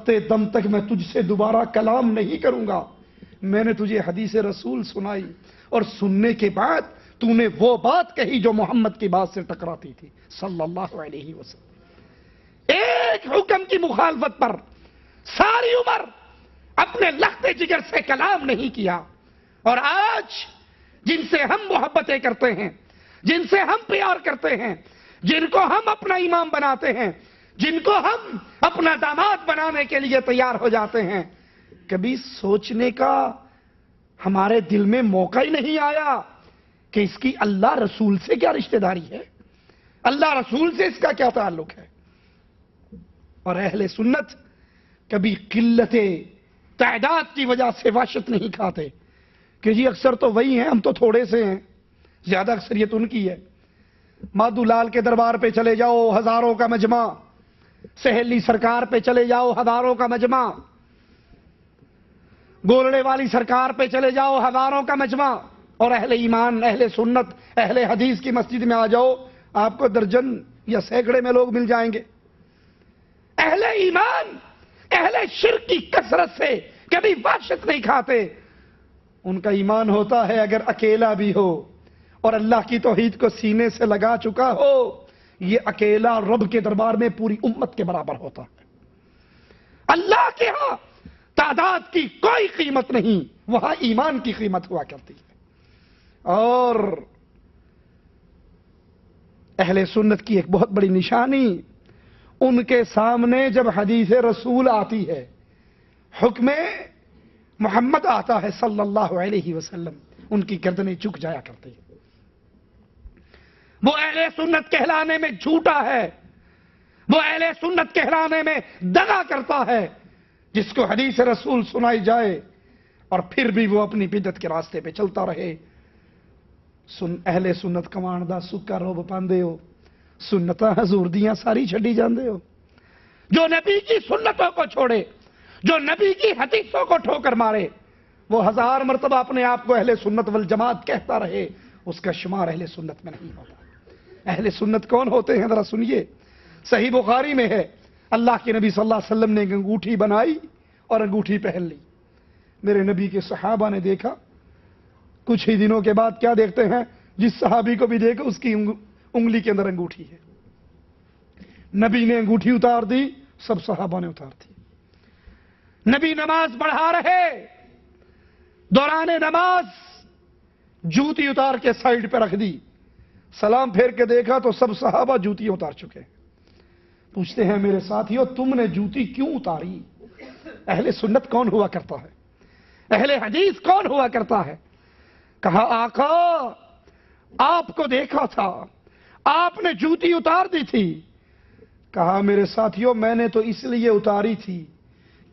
مرتے دم تک میں تجھ سے دوبارہ کلام نہیں کروں گا۔ میں نے تجھے حدیث رسول سنائی اور سننے کے بعد تو نے وہ بات کہی جو محمد کی بات سے ٹکراتی تھی صلی اللہ علیہ وسلم۔ ایک حکم کی مخالفت پر ساری عمر اپنے لخت جگر سے کلام نہیں کیا، اور آج جن سے ہم محبتیں کرتے ہیں، جن سے ہم پیار کرتے ہیں، جن کو ہم اپنا امام بناتے ہیں، جن کو ہم اپنا داماد بنانے کے لیے تیار ہو جاتے ہیں، کبھی سوچنے کا ہمارے دل میں موقع ہی نہیں آیا کہ اس کی اللہ رسول سے کیا رشتہ داری ہے، اللہ رسول سے اس کا کیا تعلق ہے۔ اور اہل سنت کبھی قلت تعداد کی وجہ سے وحشت نہیں کھاتے کہ جی اکثر تو وہی ہیں، ہم تو تھوڑے سے ہیں، زیادہ اکثریت ان کی ہے۔ مادھو لال کے دربار پہ چلے جاؤ، ہزاروں کا مجمع، سہیلی سرکار پہ چلے جاؤ، ہزاروں کا مجمع، گولڑے والی سرکار پہ چلے جاؤ، ہزاروں کا مجمع، اور اہل ایمان، اہل سنت، اہل حدیث کی مسجد میں آ جاؤ، آپ کو درجن یا سینکڑے میں لوگ مل جائیں گے۔ اہل ایمان اہل شرک کی کثرت سے کبھی وحشت نہیں کھاتے۔ ان کا ایمان ہوتا ہے اگر اکیلا بھی ہو اور اللہ کی توحید کو سینے سے لگا چکا ہو، یہ اکیلا رب کے دربار میں پوری امت کے برابر ہوتا ہے۔ اللہ کے ہاں تعداد کی کوئی قیمت نہیں، وہاں ایمان کی قیمت ہوا کرتی ہے۔ اور اہل سنت کی ایک بہت بڑی نشانی، ان کے سامنے جب حدیث رسول آتی ہے، حکم محمد آتا ہے صلی اللہ علیہ وسلم، ان کی گردنیں جھک جایا کرتی ہیں۔ وہ اہل سنت کہلانے میں جھوٹا ہے، وہ اہل سنت کہلانے میں دغا کرتا ہے جس کو حدیث رسول سنائی جائے اور پھر بھی وہ اپنی بدعت کے راستے پہ چلتا رہے۔ اہل سنت کمان دا سکا روب پاندے ہو، سنتاں حضور دیاں ساری چھڈی جاندے ہو۔ جو نبی کی سنتوں کو چھوڑے، جو نبی کی حدیثوں کو ٹھوکر مارے، وہ 1000 مرتبہ اپنے آپ کو اہل سنت والجماعت کہتا رہے، اس کا شمار اہل سنت میں نہیں ہوتا۔ اہل سنت کون ہوتے ہیں ذرا سنیے۔ صحیح بخاری میں ہے، اللہ کے نبی صلی اللہ علیہ وسلم نے ایک انگوٹھی بنائی اور انگوٹھی پہن لی۔ میرے نبی کے صحابہ نے دیکھا، کچھ ہی دنوں کے بعد کیا دیکھتے ہیں، جس صحابی کو بھی دیکھا اس کی انگلی کے اندر انگوٹھی ہے۔ نبی نے انگوٹھی اتار دی، سب صحابہ نے اتار دی۔ نبی نماز پڑھا رہے، دوران نماز جوتی اتار کے سائیڈ پہ رکھ دی، سلام پھیر کے دیکھا تو سب صحابہ جوتی اتار چکے۔ پوچھتے ہیں میرے ساتھیو تم نے جوتی کیوں اتاری؟ اہل سنت کون ہوا کرتا ہے؟ اہل حدیث کون ہوا کرتا ہے؟ کہا آقا آپ کو دیکھا تھا، آپ نے جوتی اتار دی تھی۔ کہا میرے ساتھیو میں نے تو اس لیے اتاری تھی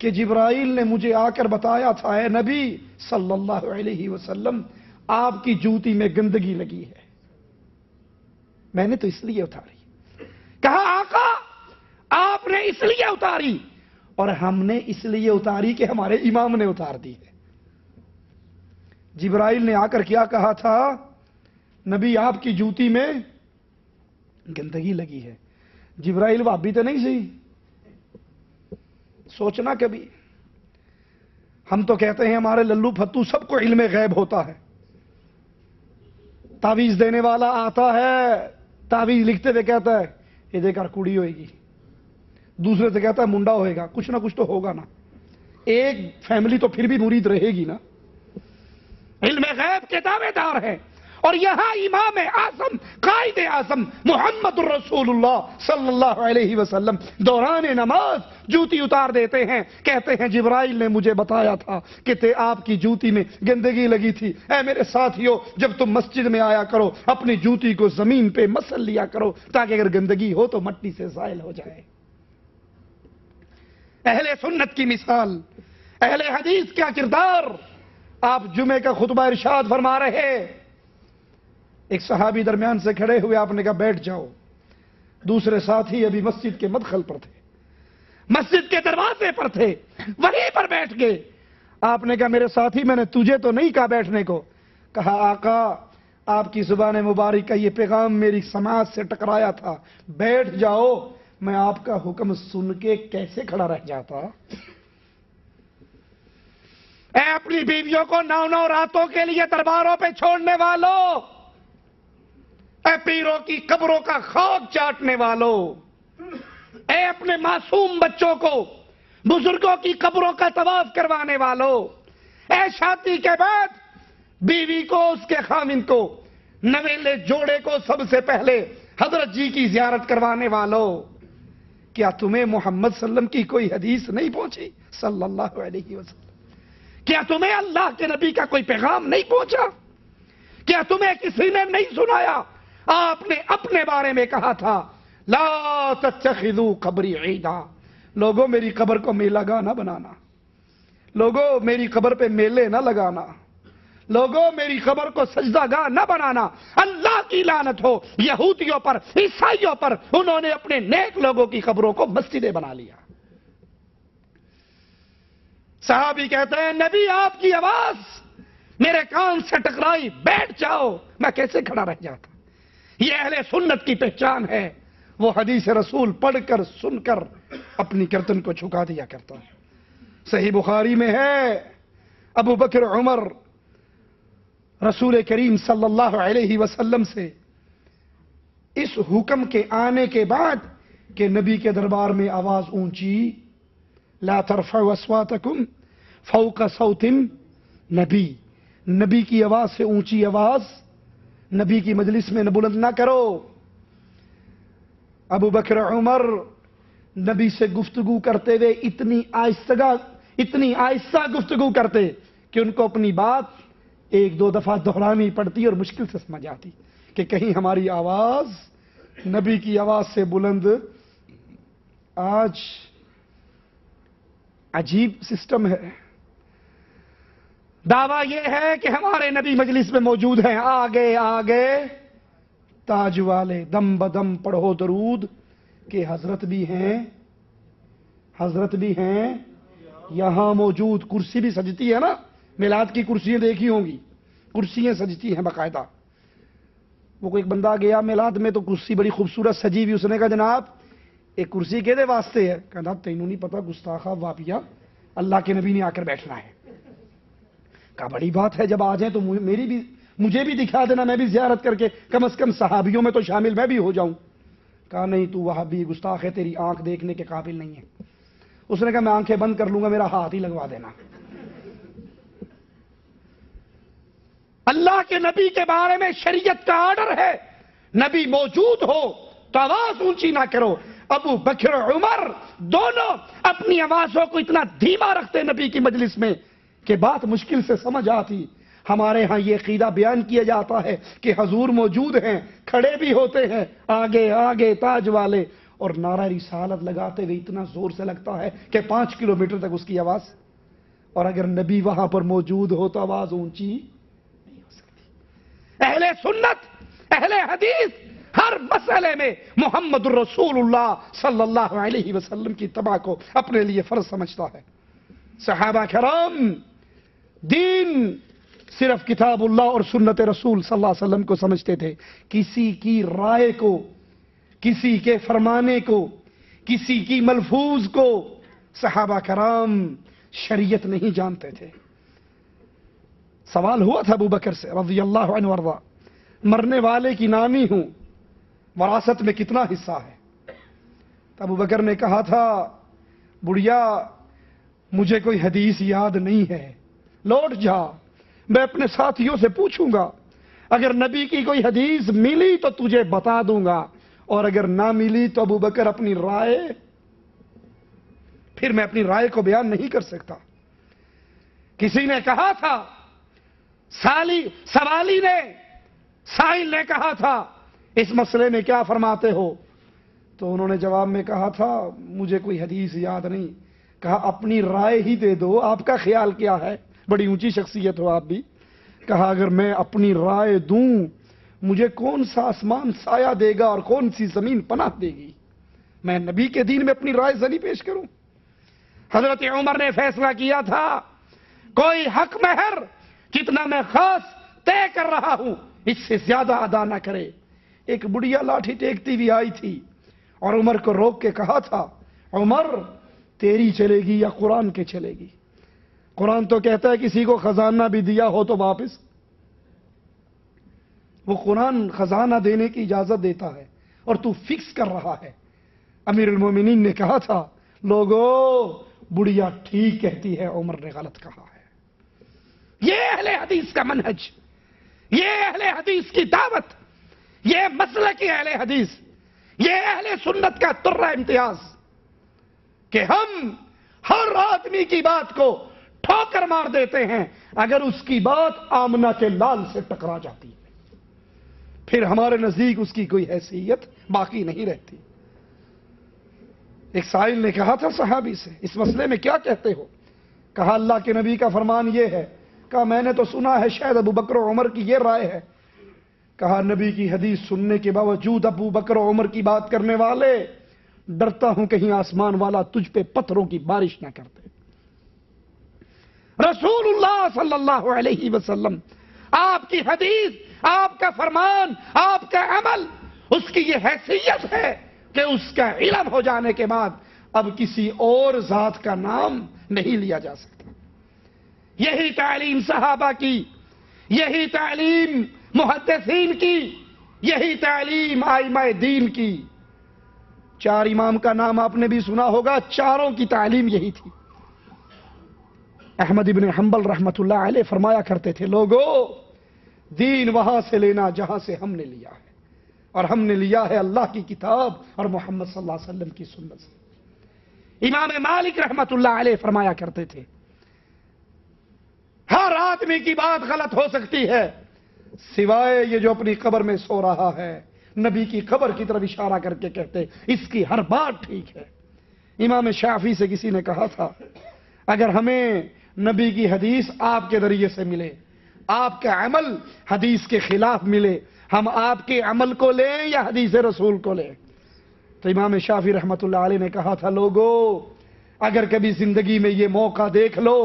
کہ جبرائیل نے مجھے آ کر بتایا تھا، اے نبی صلی اللہ علیہ وسلم آپ کی جوتی میں گندگی لگی ہے، میں نے تو اس لیے اتاری۔ کہا آقا آپ نے اس لیے اتاری، اور ہم نے اس لیے اتاری کہ ہمارے امام نے اتار دی ہے۔ جبرائیل نے آ کر کیا کہا تھا؟ نبی آپ کی جوتی میں گندگی لگی ہے۔ جبرائیل وہابی تو نہیں سی؟ سوچنا کبھی۔ ہم تو کہتے ہیں ہمارے للو پھتو سب کو علم غیب ہوتا ہے، تعویذ دینے والا آتا ہے، تعویذ لکھتے ہوئے کہتا ہے یہ دیکھا کڑی ہوئے گی، دوسرے سے کہتا ہے منڈا ہوئے گا، کچھ نہ کچھ تو ہوگا نا، ایک فیملی تو پھر بھی مرید رہے گی نا۔ علم غیب کے دعوے دار ہیں، اور یہاں امام اعظم قائد اعظم محمد الرسول اللہ صلی اللہ علیہ وسلم دوران نماز جوتی اتار دیتے ہیں، کہتے ہیں جبرائیل نے مجھے بتایا تھا کہ آپ کی جوتی میں گندگی لگی تھی۔ اے میرے ساتھیو جب تم مسجد میں آیا کرو اپنی جوتی کو زمین پہ مسل لیا کرو تاکہ اگر گندگی ہو تو مٹی سے زائل ہو جائے۔ اہل سنت کی مثال، اہل حدیث کا کردار۔ آپ جمعے کا خطبہ ارشاد فرما رہے، ایک صحابی درمیان سے کھڑے ہوئے، آپ نے کہا بیٹھ جاؤ۔ دوسرے ساتھی ابھی مسجد کے مدخل پر تھے، مسجد کے دروازے پر تھے، وہیں پر بیٹھ گئے۔ آپ نے کہا میرے ساتھی میں نے تجھے تو نہیں کہا بیٹھنے کو۔ کہا آقا آپ کی زبان مبارک کا یہ پیغام میری سماعت سے ٹکرایا تھا، بیٹھ جاؤ میں آپ کا حکم سن کے کیسے کھڑا رہ جاتا؟ اے اپنی بیویوں کو 9 راتوں کے لیے درباروں پہ چھوڑنے والوں، اے پیروں کی قبروں کا خاک چاٹنے والوں، اے اپنے معصوم بچوں کو بزرگوں کی قبروں کا طواف کروانے والوں، اے شادی کے بعد بیوی کو، اس کے خامند کو، نویلے جوڑے کو سب سے پہلے حضرت جی کی زیارت کروانے والوں، کیا تمہیں محمد صلی اللہ علیہ وسلم کی کوئی حدیث نہیں پہنچی صلی اللہ علیہ وسلم؟ کیا تمہیں اللہ کے نبی کا کوئی پیغام نہیں پہنچا؟ کیا تمہیں کسی نے نہیں سنایا؟ آپ نے اپنے بارے میں کہا تھا لا تتخذوا قبری عیدا، لوگوں میری قبر کو میلہ گاہ نہ بنانا، لوگوں میری قبر پہ میلے نہ لگانا، لوگوں میری قبر کو سجدہ گاہ نہ بنانا۔ اللہ کی لعنت ہو یہودیوں پر، عیسائیوں پر، انہوں نے اپنے نیک لوگوں کی قبروں کو مسجدیں بنا لیا۔ صحابی کہتے ہیں نبی آپ کی آواز میرے کان سے ٹکرائی، بیٹھ جاؤ، میں کیسے کھڑا رہ جاتا؟ یہ اہل سنت کی پہچان ہے، وہ حدیث رسول پڑھ کر سن کر اپنی گردن کو جھکا دیا کرتا ہے۔ صحیح بخاری میں ہے ابو بکر عمر رسول کریم صلی اللہ علیہ وسلم سے اس حکم کے آنے کے بعد کہ نبی کے دربار میں آواز اونچی، لا ترفعوا اصواتکم فوق صوت نبی، نبی کی آواز سے اونچی آواز نبی کی مجلس میں بلند نہ کرو۔ ابو بکر عمر نبی سے گفتگو کرتے ہوئے اتنی آہستہ گفتگو کرتے کہ ان کو اپنی بات 1-2 دفعہ دہرانی پڑتی اور مشکل سے سمجھ آتی کہ کہیں ہماری آواز نبی کی آواز سے بلند۔ آج عجیب سسٹم ہے، دعویٰ یہ ہے کہ ہمارے نبی مجلس میں موجود ہیں، آگے آگے تاج والے دم بدم پڑھو درود کہ حضرت بھی ہیں یہاں موجود۔ کرسی بھی سجتی ہے نا، میلاد کی کرسیاں دیکھی ہوں گی، کرسیاں سجتی ہیں باقاعدہ۔ وہ کوئی ایک بندہ گیا میلاد میں تو کرسی بڑی خوبصورت سجی ہوئی، اس نے کہا جناب ایک کرسی کہدے واسطے ہے؟ کہا تینوں نہیں پتا گستاخا واپیا، اللہ کے نبی نے آ کر بیٹھنا ہے۔ کہا بڑی بات ہے، جب آ جائیں تو مجھے بھی دکھا دینا، میں بھی زیارت کر کے کم از کم صحابیوں میں تو شامل میں بھی ہو جاؤں۔ کہا نہیں تو وہابی گستاخ ہے، تیری آنکھ دیکھنے کے قابل نہیں ہے۔ اس نے کہا میں آنکھیں بند کر لوں گا، میرا ہاتھ ہی لگوا دینا۔ اللہ کے نبی کے بارے میں شریعت کا آرڈر ہے، نبی موجود ہو تو آواز اونچی نہ کرو۔ ابو بکر عمر دونوں اپنی آوازوں کو اتنا دھیما رکھتے نبی کی مجلس میں کہ بات مشکل سے سمجھ آتی۔ ہمارے ہاں یہ عقیدہ بیان کیا جاتا ہے کہ حضور موجود ہیں، کھڑے بھی ہوتے ہیں آگے آگے تاج والے، اور نعرہ رسالت لگاتے ہوئے اتنا زور سے لگتا ہے کہ 5 کلومیٹر تک اس کی آواز، اور اگر نبی وہاں پر موجود ہو تو آواز اونچی نہیں ہو سکتی۔ اہل سنت، اہل حدیث ہر مسئلے میں محمد الرسول اللہ صلی اللہ علیہ وسلم کی اتباع کو اپنے لیے فرض سمجھتا ہے۔ صحابہ کرام دین صرف کتاب اللہ اور سنت رسول صلی اللہ علیہ وسلم کو سمجھتے تھے، کسی کی رائے کو، کسی کے فرمانے کو، کسی کی ملفوظ کو صحابہ کرام شریعت نہیں جانتے تھے۔ سوال ہوا تھا ابو بکر سے رضی اللہ عنہ وارضا، مرنے والے کی نانی ہوں، وراثت میں کتنا حصہ ہے؟ تو ابو بکر نے کہا تھا بڑھیا مجھے کوئی حدیث یاد نہیں ہے، لوٹ جا، میں اپنے ساتھیوں سے پوچھوں گا، اگر نبی کی کوئی حدیث ملی تو تجھے بتا دوں گا، اور اگر نہ ملی تو ابو بکر اپنی رائے، پھر میں اپنی رائے کو بیان نہیں کر سکتا۔ کسی نے کہا تھا سائل نے کہا تھا اس مسئلے میں کیا فرماتے ہو؟ تو انہوں نے جواب میں کہا تھا مجھے کوئی حدیث یاد نہیں۔ کہا اپنی رائے ہی دے دو، آپ کا خیال کیا ہے؟ بڑی اونچی شخصیت ہو آپ بھی۔ کہا اگر میں اپنی رائے دوں مجھے کون سا آسمان سایہ دے گا اور کون سی زمین پناہ دے گی؟ میں نبی کے دین میں اپنی رائے زنی پیش کروں؟ حضرت عمر نے فیصلہ کیا تھا کوئی حق مہر جتنا میں خاص طے کر رہا ہوں اس سے زیادہ ادا نہ کرے۔ ایک بڑھیا لاٹھی ٹیکتی ہوئی آئی تھی، اور عمر کو روک کے کہا تھا عمر تیری چلے گی یا قرآن کے چلے گی؟ قرآن تو کہتا ہے کسی کو خزانہ بھی دیا ہو تو واپس، وہ قرآن خزانہ دینے کی اجازت دیتا ہے اور تو فکس کر رہا ہے۔ امیر المومنین نے کہا تھا لوگوں بڑھیا ٹھیک کہتی ہے، عمر نے غلط کہا ہے۔ یہ اہل حدیث کا منہج، یہ اہل حدیث کی دعوت، یہ مسلک اہل حدیث، یہ اہل سنت کا ترہ امتیاز کہ ہم ہر آدمی کی بات کو ٹھوکر مار دیتے ہیں اگر اس کی بات آمنہ کے لال سے ٹکرا جاتی ہے، پھر ہمارے نزدیک اس کی کوئی حیثیت باقی نہیں رہتی۔ ایک سائل نے کہا تھا صحابی سے اس مسئلے میں کیا کہتے ہو؟ کہا اللہ کے نبی کا فرمان یہ ہے۔ کہا میں نے تو سنا ہے شاید ابو بکر و عمر کی یہ رائے ہے۔ کہا نبی کی حدیث سننے کے باوجود ابو بکر و عمر کی بات کرنے والے، ڈرتا ہوں کہیں آسمان والا تجھ پہ پتھروں کی بارش نہ کر دے۔ رسول اللہ صلی اللہ علیہ وسلم، آپ کی حدیث، آپ کا فرمان، آپ کا عمل، اس کی یہ حیثیت ہے کہ اس کا علم ہو جانے کے بعد اب کسی اور ذات کا نام نہیں لیا جا سکتا۔ یہی تعلیم صحابہ کی، یہی تعلیم محدثین کی، یہی تعلیم ائمہ دین کی۔ چار امام کا نام آپ نے بھی سنا ہوگا، چاروں کی تعلیم یہی تھی۔ احمد ابن حنبل رحمت اللہ علیہ فرمایا کرتے تھے لوگوں دین وہاں سے لینا جہاں سے ہم نے لیا ہے، اور ہم نے لیا ہے اللہ کی کتاب اور محمد صلی اللہ علیہ وسلم کی سنت سے۔ امام مالک رحمت اللہ علیہ فرمایا کرتے تھے ہر آدمی کی بات غلط ہو سکتی ہے سوائے یہ جو اپنی قبر میں سو رہا ہے، نبی کی قبر کی طرف اشارہ کر کے کہتے اس کی ہر بات ٹھیک ہے۔ امام شافعی سے کسی نے کہا تھا اگر ہمیں نبی کی حدیث آپ کے ذریعے سے ملے، آپ کا عمل حدیث کے خلاف ملے، ہم آپ کے عمل کو لیں یا حدیث رسول کو لیں؟ تو امام شافعی رحمت اللہ علیہ نے کہا تھا لوگوں اگر کبھی زندگی میں یہ موقع دیکھ لو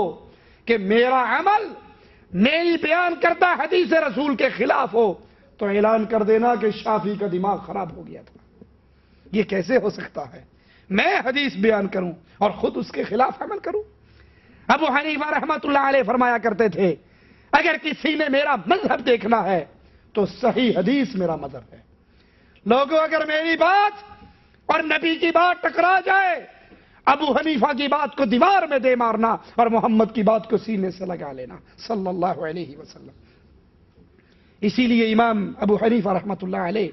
کہ میرا عمل میری بیان کردہ حدیث رسول کے خلاف ہو تو اعلان کر دینا کہ شافعی کا دماغ خراب ہو گیا تھا۔ یہ کیسے ہو سکتا ہے میں حدیث بیان کروں اور خود اس کے خلاف عمل کروں؟ ابو حنیفہ رحمت اللہ علیہ فرمایا کرتے تھے اگر کسی نے میرا مذہب دیکھنا ہے تو صحیح حدیث میرا مذہب ہے۔ لوگوں اگر میری بات اور نبی کی بات ٹکرا جائے، ابو حنیفہ کی بات کو دیوار میں دے مارنا اور محمد کی بات کو سینے سے لگا لینا صلی اللہ علیہ وسلم۔ اسی لیے امام ابو حنیفہ رحمت اللہ علیہ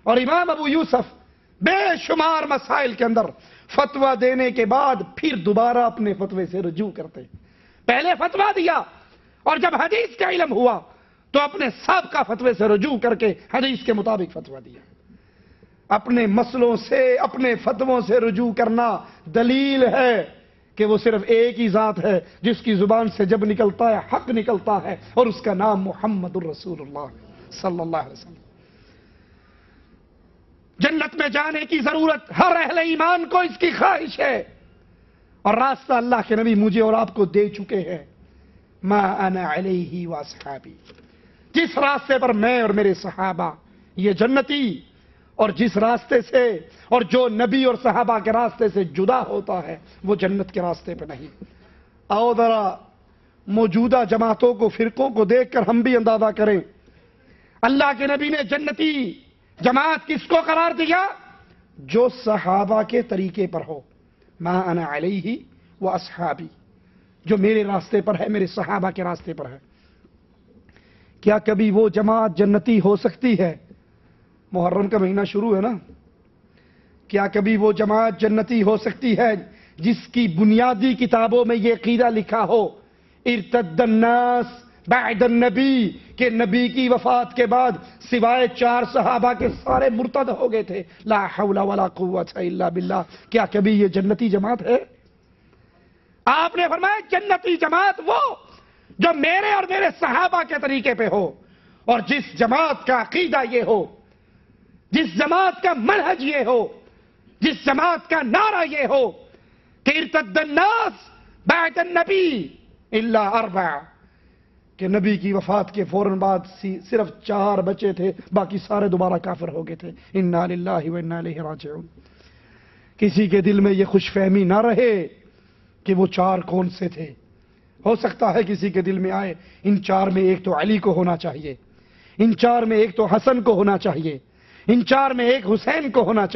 اور امام ابو یوسف بے شمار مسائل کے اندر فتویٰ دینے کے بعد پھر دوبارہ اپنے فتوے سے رجوع کرتے۔ پہلے فتویٰ دیا اور جب حدیث کا علم ہوا تو اپنے سابقہ فتوے سے رجوع کر کے حدیث کے مطابق فتویٰ دیا۔ اپنے مسئلوں سے، اپنے فتووں سے رجوع کرنا دلیل ہے کہ وہ صرف ایک ہی ذات ہے جس کی زبان سے جب نکلتا ہے حق نکلتا ہے، اور اس کا نام محمد الرسول اللہ صلی اللہ علیہ وسلم۔ جنت میں جانے کی ضرورت ہر اہل ایمان کو اس کی خواہش ہے، اور راستہ اللہ کے نبی مجھے اور آپ کو دے چکے ہیں۔ ما انا علیہ واصحابی، جس راستے پر میں اور میرے صحابہ یہ جنتی، اور جس راستے سے اور جو نبی اور صحابہ کے راستے سے جدا ہوتا ہے وہ جنت کے راستے پہ نہیں۔ آؤ ذرا موجودہ جماعتوں کو، فرقوں کو دیکھ کر ہم بھی اندازہ کریں اللہ کے نبی نے جنتی جماعت کس کو قرار دیا؟ جو صحابہ کے طریقے پر ہو، ما انا علیہ واصحابی، جو میرے راستے پر ہے، میرے صحابہ کے راستے پر ہے۔ کیا کبھی وہ جماعت جنتی ہو سکتی ہے؟ محرم کا مہینہ شروع ہے نا، کیا کبھی وہ جماعت جنتی ہو سکتی ہے جس کی بنیادی کتابوں میں یہ عقیدہ لکھا ہو ارتد الناس بعد النبی، کہ نبی کی وفات کے بعد سوائے 4 صحابہ کے سارے مرتد ہو گئے تھے؟ لا حول ولا قوت الا باللہ۔ کیا کبھی یہ جنتی جماعت ہے؟ آپ نے فرمایا جنتی جماعت وہ جو میرے اور میرے صحابہ کے طریقے پہ ہو، اور جس جماعت کا عقیدہ یہ ہو، جس جماعت کا منہج یہ ہو، جس جماعت کا نعرہ یہ ہو کہ ارتد الناس بعد النبی الا 4، کہ نبی کی وفات کے فوراً بعد صرف 4 بچے تھے، باقی سارے دوبارہ کافر ہو گئے تھے۔ انا للہ و انا الیہ راجعون۔ کسی کے دل میں یہ خوش فہمی نہ رہے کہ وہ چار کون سے تھے. ہو سکتا ہے کسی کے دل میں آئے ان چار میں ایک تو علی کو ہونا چاہیے، ان چار میں ایک تو حسن کو ہونا چاہیے، ان چار میں ایک حسین کو ہونا چاہیے.